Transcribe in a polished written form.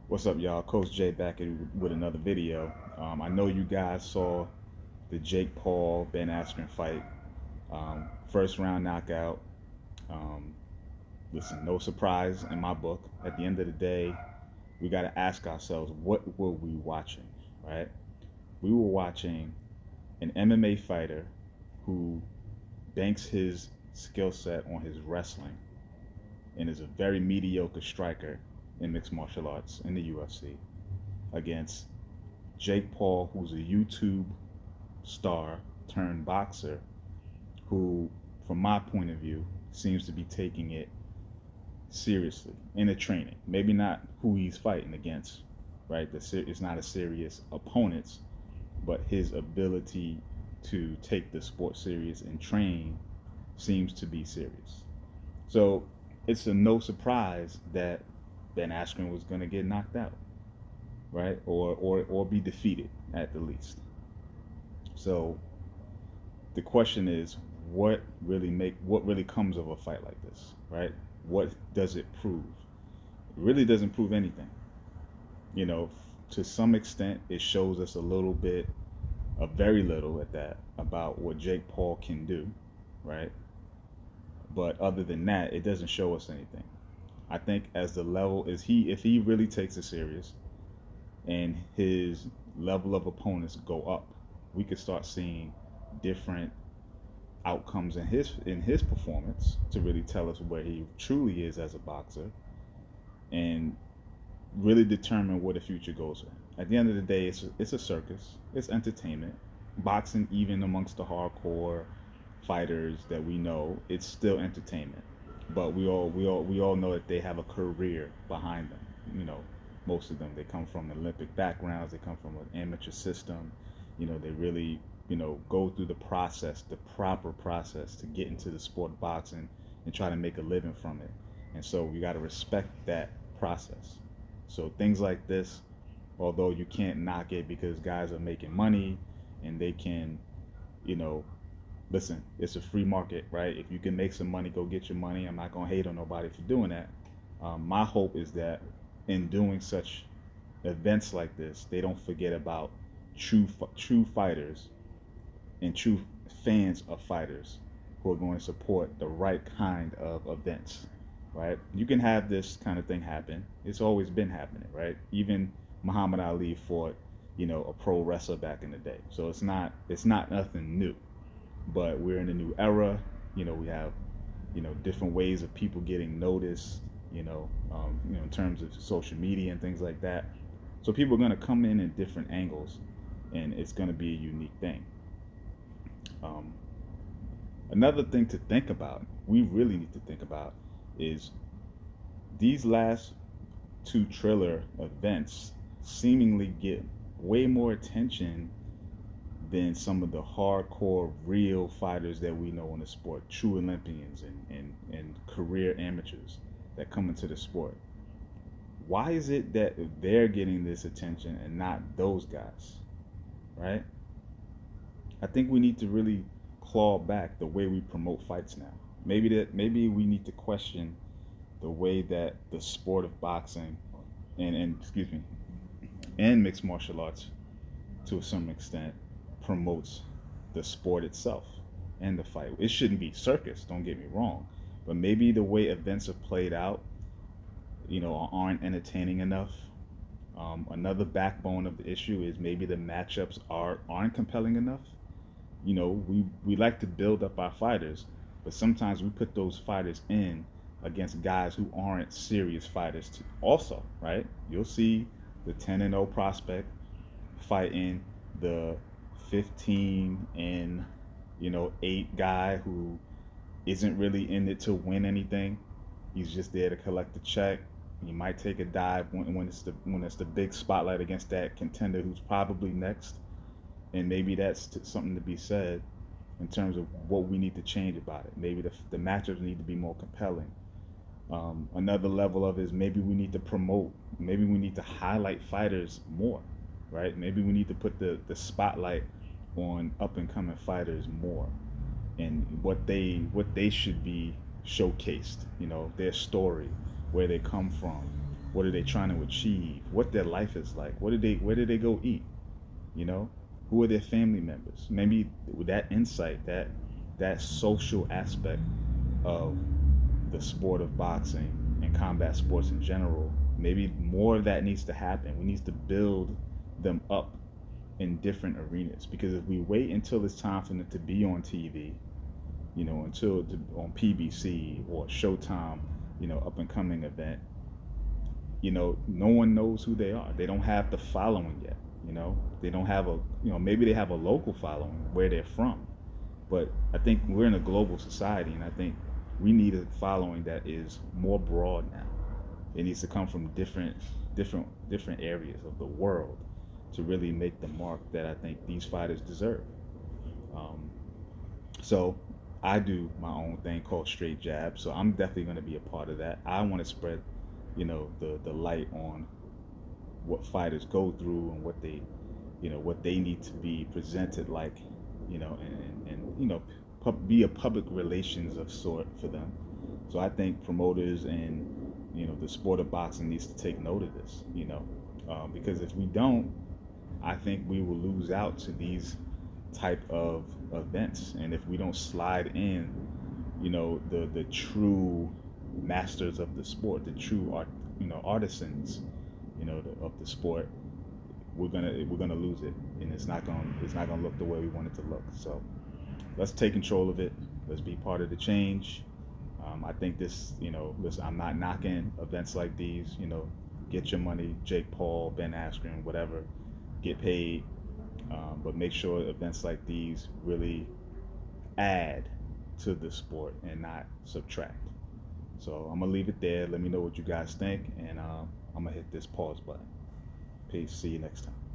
What's up, y'all? Coach Jay back with another video. I know you guys saw the Jake Paul Ben Askren fight, first round knockout. Um, Listen, no surprise in my book. At the end of the day, we got to ask ourselves, what were we watching, right? We were watching an MMA fighter who banks his skill set on his wrestling and is a very mediocre striker in mixed martial arts in the UFC against Jake Paul, who's a YouTube star turned boxer, who, from my point of view, seems to be taking it seriously in the training. Maybe not who he's fighting against, right? It's not a serious opponents, but his ability to take the sport serious and train seems to be serious. So it's a no surprise that Ben Askren was going to get knocked out, right? Or be defeated at the least. So the question is, what really comes of a fight like this, right? What does it prove? It really doesn't prove anything. You know, to some extent, it shows us a little bit, a very little at that, about what Jake Paul can do, right? But other than that, it doesn't show us anything. I think as the level is if he really takes it serious and his level of opponents go up, we could start seeing different outcomes in his performance to really tell us where he truly is as a boxer and really determine where the future goes. At the end of the day, it's a circus. It's entertainment. Boxing, even amongst the hardcore fighters that we know, it's still entertainment. But we all know that they have a career behind them. You know, most of them, they come from Olympic backgrounds. They come from an amateur system. You know, they really go through the process, the proper process to get into the sport of boxing and try to make a living from it. And so we got to respect that process. So things like this, although you can't knock it because guys are making money and they can, you know, listen, it's a free market, right? If you can make some money, go get your money. I'm not going to hate on nobody for doing that. My hope is that in doing such events like this, they don't forget about true fighters and true fans of fighters who are going to support the right kind of events, right? You can have this kind of thing happen. It's always been happening, right? Even Muhammad Ali fought, a pro wrestler back in the day. So it's not nothing new. But we're in a new era. We have, different ways of people getting noticed, in terms of social media and things like that. So people are going to come in different angles, and it's going to be a unique thing. Um, Another thing to think about, we really need to think about, is these last two Triller events seemingly get way more attention than some of the hardcore real fighters that we know in the sport, true Olympians and career amateurs that come into the sport. Why is it that they're getting this attention and not those guys, right? I think we need to really claw back the way we promote fights now. Maybe we need to question the way that the sport of boxing and excuse me and mixed martial arts to some extent promotes the sport itself and the fight. It shouldn't be circus, don't get me wrong, but maybe the way events have played out, aren't entertaining enough. Another backbone of the issue is maybe the matchups aren't compelling enough. We like to build up our fighters, but sometimes we put those fighters in against guys who aren't serious fighters too. Also, right? You'll see the 10-0 prospect fighting the 15 and 8 guy who isn't really in it to win anything. He's just there to collect the check. He might take a dive when it's the big spotlight against that contender who's probably next. And maybe that's something to be said in terms of what we need to change about it. Maybe the matchups need to be more compelling. Another level of it is maybe we need to promote, maybe we need to highlight fighters more, right? Maybe we need to put the spotlight on up and coming fighters more and what they should be showcased, their story, where they come from, What are they trying to achieve? What their life is like? Where did they go eat? You know, who are their family members? Maybe with that insight, that social aspect of the sport of boxing and combat sports in general, maybe more of that needs to happen. We need to build them up in different arenas, because if we wait until it's time for them to be on TV, until on PBC or Showtime, up and coming event, no one knows who they are. They don't have the following yet. They don't have maybe they have a local following where they're from, but I think we're in a global society, and I think we need a following that is more broad now. It needs to come from different areas of the world to really make the mark that I think these fighters deserve. Um, so I do my own thing called Straight Jab, so I'm definitely going to be a part of that. I want to spread, the light on what fighters go through and what they need to be presented like, and be a public relations of sort for them. So I think promoters and the sport of boxing needs to take note of this, because if we don't, I think we will lose out to these type of events. And if we don't slide in, the true masters of the sport, the true artisans, of the sport, we're gonna lose it, and it's not gonna look the way we want it to look. So let's take control of it. Let's be part of the change. I think this, listen, I'm not knocking events like these. Get your money, Jake Paul, Ben Askren, whatever, get paid, but make sure events like these really add to the sport and not subtract. So I'm gonna leave it there. Let me know what you guys think, and I'm gonna hit this pause button. Peace. See you next time.